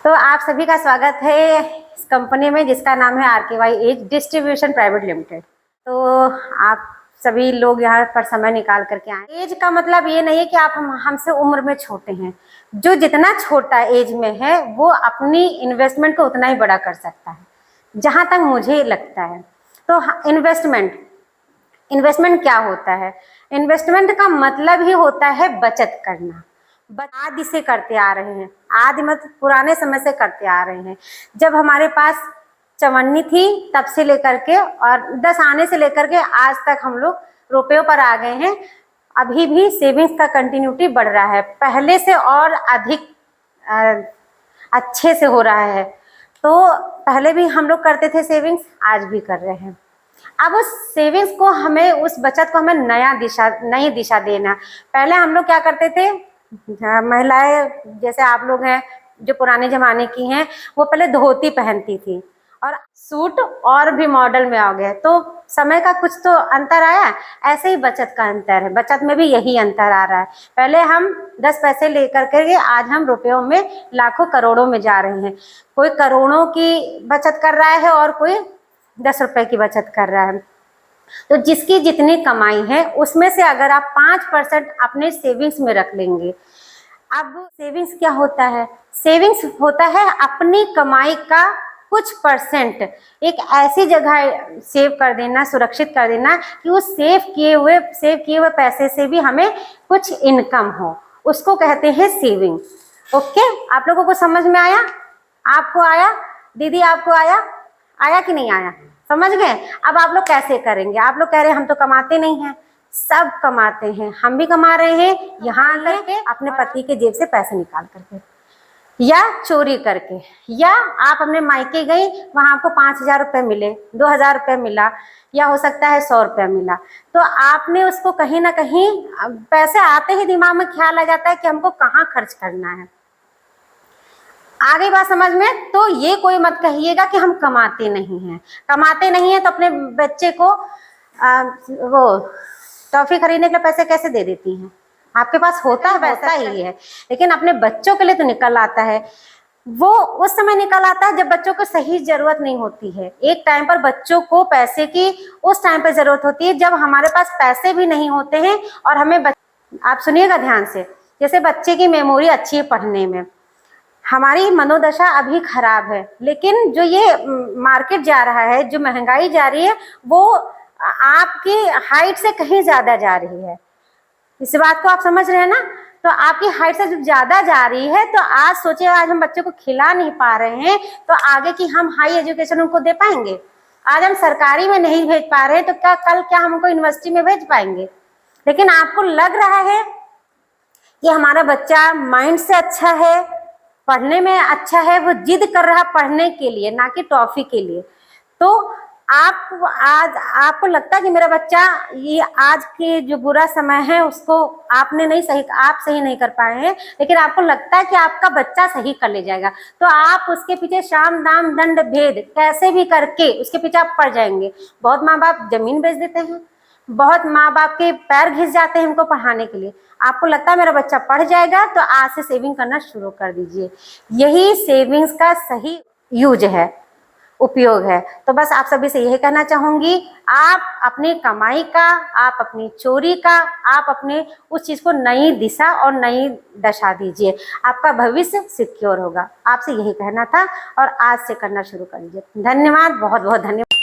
तो आप सभी का स्वागत है इस कंपनी में जिसका नाम है RKY edge distribution private limited. तो आप सभी लोग यहाँ पर समय निकाल करके आए। एज का मतलब ये नहीं है कि आप हमसे उम्र में छोटे हैं। जो जितना छोटा एज में है वो अपनी इन्वेस्टमेंट को उतना ही बड़ा कर सकता है, जहाँ तक मुझे लगता है। तो इन्वेस्टमेंट क्या होता है? इन्वेस्टमेंट का मतलब ही होता है बचत करना। आदि से करते आ रहे हैं, आदि मतलब पुराने समय से करते आ रहे हैं। जब हमारे पास चवन्नी थी तब से लेकर के और 10 आने से लेकर के आज तक हम लोग रुपयों पर आ गए हैं। अभी भी सेविंग्स का कंटिन्यूटी बढ़ रहा है, पहले से और अधिक अच्छे से हो रहा है। तो पहले भी हम लोग करते थे सेविंग्स, आज भी कर रहे हैं। अब उस सेविंग्स को हमें, उस बचत को हमें नई दिशा देना। पहले हम लोग क्या करते थे, महिलाएं जैसे आप लोग हैं जो पुराने जमाने की हैं, वो पहले धोती पहनती थी और सूट और भी मॉडल में आ गए। तो समय का कुछ तो अंतर आया, ऐसे ही बचत का अंतर है। बचत में भी यही अंतर आ रहा है। पहले हम 10 पैसे लेकर के आज हम रुपयों में लाखों करोड़ों में जा रहे हैं। कोई करोड़ों की बचत कर रहा है और कोई 10 रुपए की बचत कर रहा है। तो जिसकी जितनी कमाई है उसमें से अगर आप 5% अपने सेविंग्स में रख लेंगे। अब सेविंग्स क्या होता है? सेविंग्स होता है अपनी कमाई का कुछ परसेंट एक ऐसी जगह सेव कर देना, सुरक्षित कर देना कि उस सेव किए हुए पैसे से भी हमें कुछ इनकम हो। उसको कहते हैं सेविंग। ओके, आप लोगों को समझ में आया? आपको आया? दीदी आपको आया कि नहीं आया? समझ गए? अब आप लोग कैसे करेंगे? आप लोग कह रहे हैं हम तो कमाते नहीं हैं। सब कमाते हैं, हम भी कमा रहे हैं, यहाँ करके अपने पति के जेब से पैसे निकाल करके या चोरी करके, या आप अपने मायके गई, वहां आपको 5,000 रुपये मिले, 2,000 रुपये मिला, या हो सकता है 100 रुपये मिला। तो आपने उसको कहीं ना कहीं, पैसे आते ही दिमाग में ख्याल आ जाता है कि हमको कहाँ खर्च करना है। आ गई बात समझ में? तो ये कोई मत कहिएगा कि हम कमाते नहीं हैं। कमाते नहीं हैं तो अपने बच्चे को वो टॉफी खरीदने के लिए पैसे कैसे दे देती हैं? आपके पास होता है, वैसा ही है। लेकिन अपने बच्चों के लिए तो निकल आता है। वो उस समय निकल आता है जब बच्चों को सही जरूरत नहीं होती है। एक टाइम पर बच्चों को पैसे की उस टाइम पर जरूरत होती है जब हमारे पास पैसे भी नहीं होते हैं और हमें आप सुनिएगा ध्यान से। जैसे बच्चे की मेमोरी अच्छी है पढ़ने में, हमारी मनोदशा अभी खराब है, लेकिन जो ये मार्केट जा रहा है, जो महंगाई जा रही है, वो आपकी हाइट से कहीं ज्यादा जा रही है। इस बात को आप समझ रहे हैं ना? तो आपकी हाइट से जब ज्यादा जा रही है तो आज सोचिए, आज हम बच्चों को खिला नहीं पा रहे हैं तो आगे की हम हाई एजुकेशन उनको दे पाएंगे? आज हम सरकारी में नहीं भेज पा रहे हैं तो क्या हम उनको यूनिवर्सिटी में भेज पाएंगे? लेकिन आपको लग रहा है कि हमारा बच्चा माइंड से अच्छा है, पढ़ने में अच्छा है, वो जिद कर रहा पढ़ने के लिए, ना कि टॉफी के लिए। तो आपको लगता है कि मेरा बच्चा, ये आज के जो बुरा समय है उसको आप सही नहीं कर पाए हैं, लेकिन आपको लगता है कि आपका बच्चा सही कर ले जाएगा। तो आप उसके पीछे शाम दाम दंड भेद कैसे भी करके उसके पीछे आप पड़ जाएंगे। बहुत माँ बाप जमीन बेच देते हैं, बहुत माँ बाप के पैर घिस जाते हैं इनको पढ़ाने के लिए। आपको लगता है मेरा बच्चा पढ़ जाएगा, तो आज से सेविंग करना शुरू कर दीजिए। यही सेविंग्स का सही यूज है, उपयोग है। तो बस आप सभी से यही कहना चाहूंगी, आप अपनी कमाई का, आप अपनी चोरी का, आप अपने उस चीज को नई दिशा और नई दशा दीजिए। आपका भविष्य सिक्योर होगा। आपसे यही कहना था और आज से करना शुरू कर दीजिए। धन्यवाद, बहुत बहुत धन्यवाद।